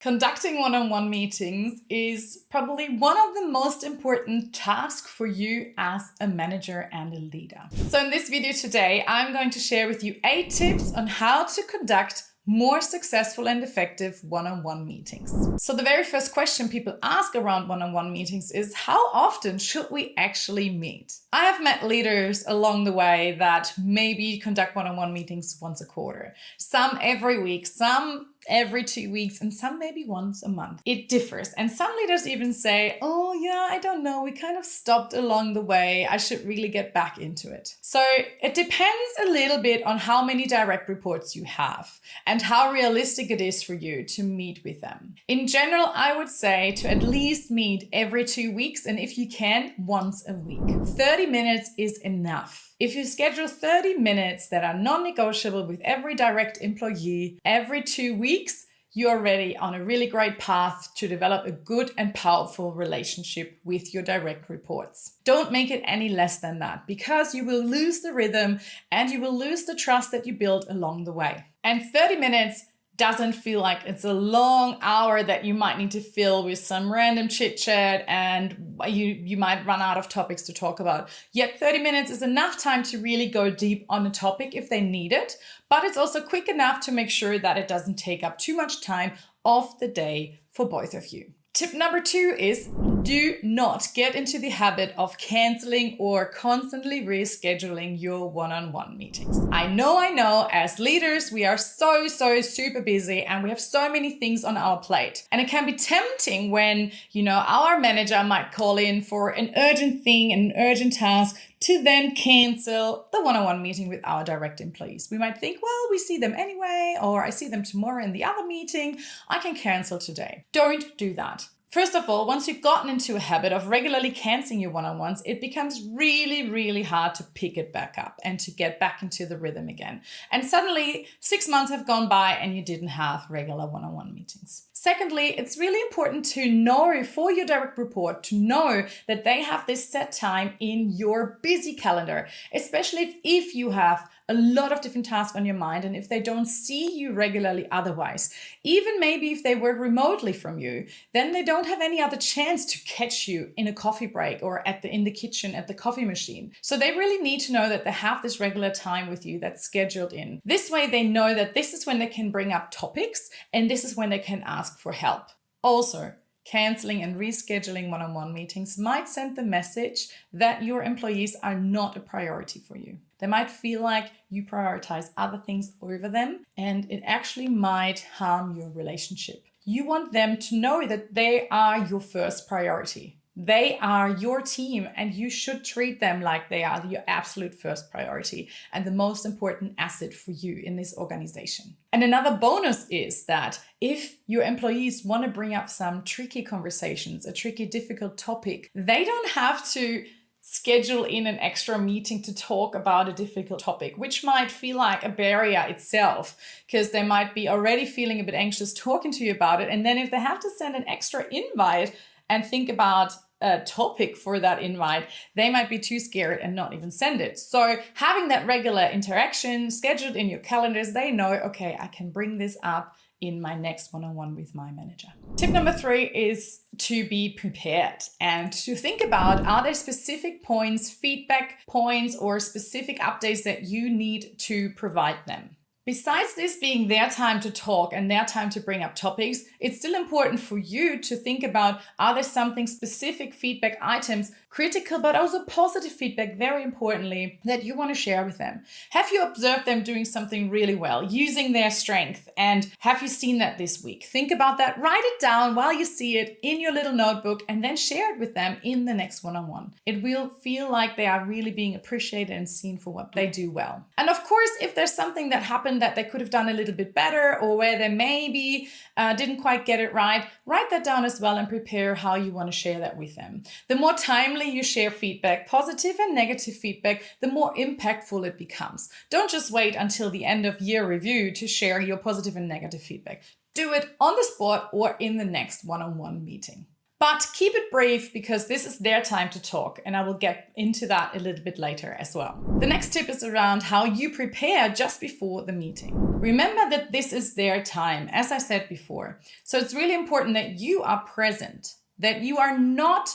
Conducting one-on-one meetings is probably one of the most important tasks for you as a manager and a leader. So in this video today, I'm going to share with you 8 tips on how to conduct more successful and effective one-on-one meetings. So the very first question people ask around one-on-one meetings is, how often should we actually meet? I have met leaders along the way that maybe conduct one-on-one meetings once a quarter, some every week, some every 2 weeks, and some maybe once a month. It differs. And some leaders even say, oh yeah, I don't know, we kind of stopped along the way. I should really get back into it. So it depends a little bit on how many direct reports you have and how realistic it is for you to meet with them. In general, I would say to at least meet every 2 weeks, and if you can, once a week. 30 minutes is enough. If you schedule 30 minutes that are non-negotiable with every direct employee every 2 weeks, you're already on a really great path to develop a good and powerful relationship with your direct reports. Don't make it any less than that, because you will lose the rhythm and you will lose the trust that you built along the way. And 30 minutes doesn't feel like it's a long hour that you might need to fill with some random chit chat and you might run out of topics to talk about. Yet 30 minutes is enough time to really go deep on a topic if they need it, but it's also quick enough to make sure that it doesn't take up too much time of the day for both of you. Tip number 2 is, do not get into the habit of canceling or constantly rescheduling your one-on-one meetings. I know, as leaders, we are so super busy and we have so many things on our plate. And it can be tempting when, our manager might call in for an urgent thing, an urgent task, to then cancel the one-on-one meeting with our direct employees. We might think, well, we see them anyway, or I see them tomorrow in the other meeting, I can cancel today. Don't do that. First of all, once you've gotten into a habit of regularly canceling your one-on-ones, it becomes really hard to pick it back up and to get back into the rhythm again. And suddenly 6 months have gone by and you didn't have regular one-on-one meetings. Secondly, it's really important to know for your direct report to know that they have this set time in your busy calendar, especially if you have a lot of different tasks on your mind and if they don't see you regularly otherwise. Even maybe if they work remotely from you, then they don't have any other chance to catch you in a coffee break or in the kitchen at the coffee machine. So they really need to know that they have this regular time with you that's scheduled in. This way they know that this is when they can bring up topics and this is when they can ask for help. Also, canceling and rescheduling one-on-one meetings might send the message that your employees are not a priority for you. They might feel like you prioritize other things over them, and it actually might harm your relationship. You want them to know that they are your first priority. They are your team, and you should treat them like they are your absolute first priority and the most important asset for you in this organization. And another bonus is that if your employees want to bring up some tricky conversations, a tricky, difficult topic, they don't have to schedule in an extra meeting to talk about a difficult topic, which might feel like a barrier itself, because they might be already feeling a bit anxious talking to you about it. And then if they have to send an extra invite and think about a topic for that invite, they might be too scared and not even send it. So having that regular interaction scheduled in your calendars, they know, okay, I can bring this up in my next one-on-one with my manager. Tip number 3 is to be prepared and to think about, are there specific points, feedback points, or specific updates that you need to provide them? Besides this being their time to talk and their time to bring up topics, it's still important for you to think about, are there something specific feedback items, critical but also positive feedback, very importantly, that you want to share with them? Have you observed them doing something really well, using their strength? And have you seen that this week? Think about that, write it down while you see it in your little notebook, and then share it with them in the next one-on-one. It will feel like they are really being appreciated and seen for what they do well. And of course, if there's something that happened that they could have done a little bit better, or where they maybe didn't quite get it right, write that down as well and prepare how you want to share that with them. The more timely you share feedback, positive and negative feedback, the more impactful it becomes. Don't just wait until the end of year review to share your positive and negative feedback. Do it on the spot or in the next one-on-one meeting. But keep it brief because this is their time to talk, and I will get into that a little bit later as well. The next tip is around how you prepare just before the meeting. Remember that this is their time, as I said before. So it's really important that you are present, that you are not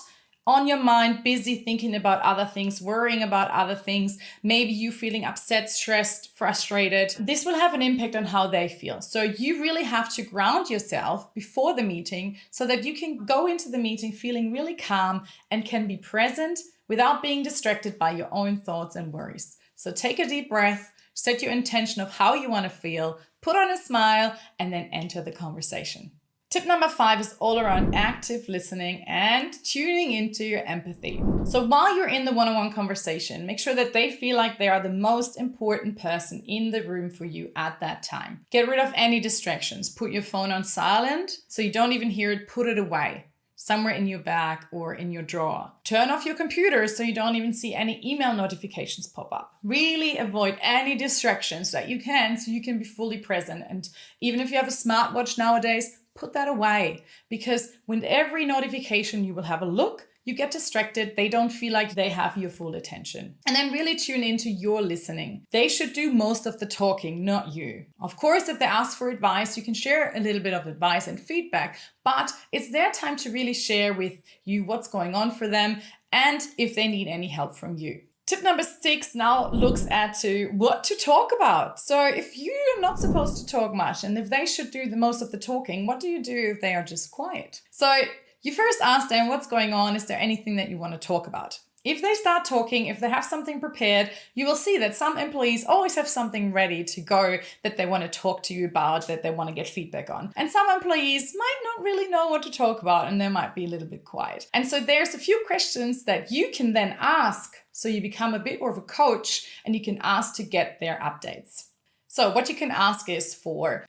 on your mind, busy thinking about other things, worrying about other things, maybe you feeling upset, stressed, frustrated. This will have an impact on how they feel. So you really have to ground yourself before the meeting so that you can go into the meeting feeling really calm and can be present without being distracted by your own thoughts and worries. So take a deep breath, set your intention of how you want to feel, put on a smile, and then enter the conversation. Tip number 5 is all around active listening and tuning into your empathy. So while you're in the one-on-one conversation, make sure that they feel like they are the most important person in the room for you at that time. Get rid of any distractions. Put your phone on silent so you don't even hear it. Put it away somewhere in your bag or in your drawer. Turn off your computer so you don't even see any email notifications pop up. Really avoid any distractions that you can so you can be fully present. And even if you have a smartwatch nowadays, put that away, because with every notification you will have a look, you get distracted, they don't feel like they have your full attention. And then really tune into your listening. They should do most of the talking, not you. Of course, if they ask for advice, you can share a little bit of advice and feedback, but it's their time to really share with you what's going on for them and if they need any help from you. Tip number 6 now looks at what to talk about. So if you're not supposed to talk much and if they should do the most of the talking, what do you do if they are just quiet? So you first ask them what's going on. Is there anything that you want to talk about? If they start talking, if they have something prepared, you will see that some employees always have something ready to go that they want to talk to you about, that they want to get feedback on. And some employees might not really know what to talk about and they might be a little bit quiet. And so there's a few questions that you can then ask. So you become a bit more of a coach and you can ask to get their updates. So what you can ask is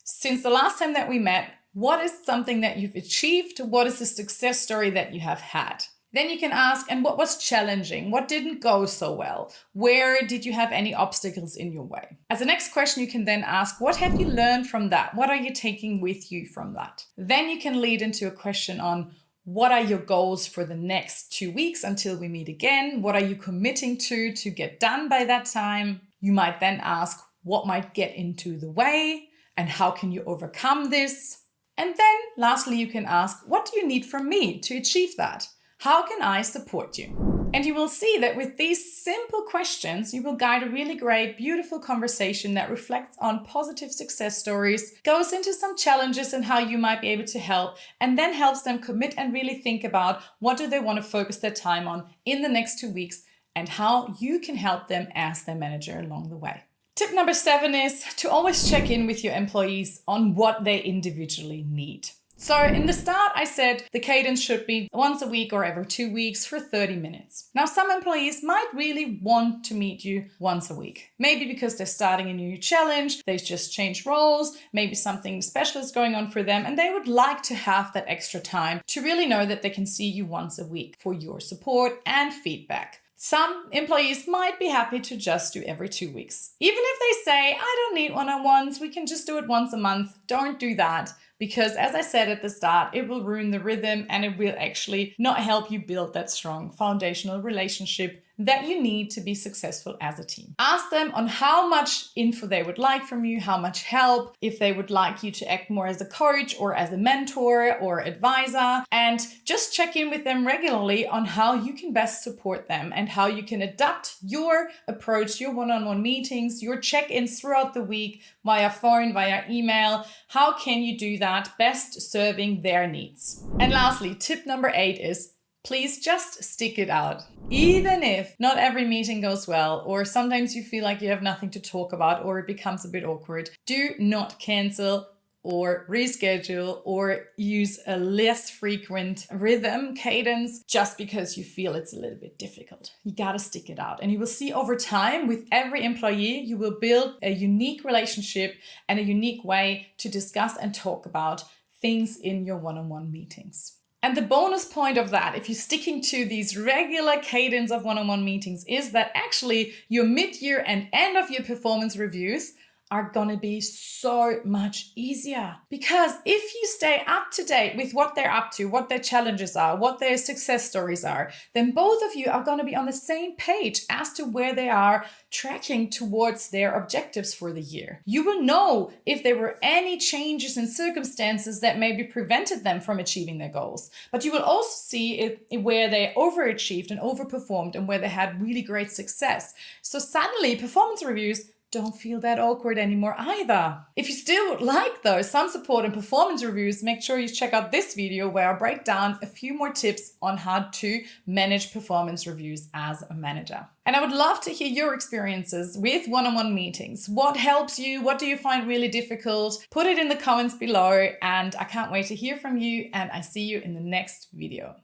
since the last time that we met, what is something that you've achieved? What is the success story that you have had? Then you can ask, and what was challenging? What didn't go so well? Where did you have any obstacles in your way? As a next question, you can then ask, what have you learned from that? What are you taking with you from that? Then you can lead into a question on, what are your goals for the next 2 weeks until we meet again? What are you committing to get done by that time? You might then ask, what might get into the way? And how can you overcome this? And then lastly, you can ask, what do you need from me to achieve that? How can I support you? And you will see that with these simple questions, you will guide a really great, beautiful conversation that reflects on positive success stories, goes into some challenges and how you might be able to help, and then helps them commit and really think about what do they want to focus their time on in the next 2 weeks and how you can help them as their manager along the way. Tip number 7 is to always check in with your employees on what they individually need. So in the start, I said the cadence should be once a week or every 2 weeks for 30 minutes. Now, some employees might really want to meet you once a week. Maybe because they're starting a new challenge, they've just changed roles, maybe something special is going on for them, and they would like to have that extra time to really know that they can see you once a week for your support and feedback. Some employees might be happy to just do every 2 weeks. Even if they say, I don't need one-on-ones, we can just do it once a month, don't do that. Because as I said at the start, it will ruin the rhythm and it will actually not help you build that strong foundational relationship that you need to be successful as a team. Ask them on how much info they would like from you, how much help, if they would like you to act more as a coach or as a mentor or advisor, and just check in with them regularly on how you can best support them and how you can adapt your approach, your one-on-one meetings, your check-ins throughout the week via phone, via email. How can you do that best serving their needs? And lastly, tip number 8 is please just stick it out. Even if not every meeting goes well, or sometimes you feel like you have nothing to talk about, or it becomes a bit awkward, do not cancel or reschedule or use a less frequent rhythm, cadence, just because you feel it's a little bit difficult. You gotta stick it out. And you will see over time with every employee, you will build a unique relationship and a unique way to discuss and talk about things in your one-on-one meetings. And the bonus point of that, if you're sticking to these regular cadence of one-on-one meetings, is that actually your mid-year and end of year performance reviews are going to be so much easier. Because if you stay up to date with what they're up to, what their challenges are, what their success stories are, then both of you are going to be on the same page as to where they are tracking towards their objectives for the year. You will know if there were any changes in circumstances that maybe prevented them from achieving their goals. But you will also see where they overachieved and overperformed and where they had really great success. So suddenly performance reviews don't feel that awkward anymore either. If you still would like though some support in performance reviews, make sure you check out this video where I break down a few more tips on how to manage performance reviews as a manager. And I would love to hear your experiences with one-on-one meetings. What helps you? What do you find really difficult? Put it in the comments below, and I can't wait to hear from you, and I see you in the next video.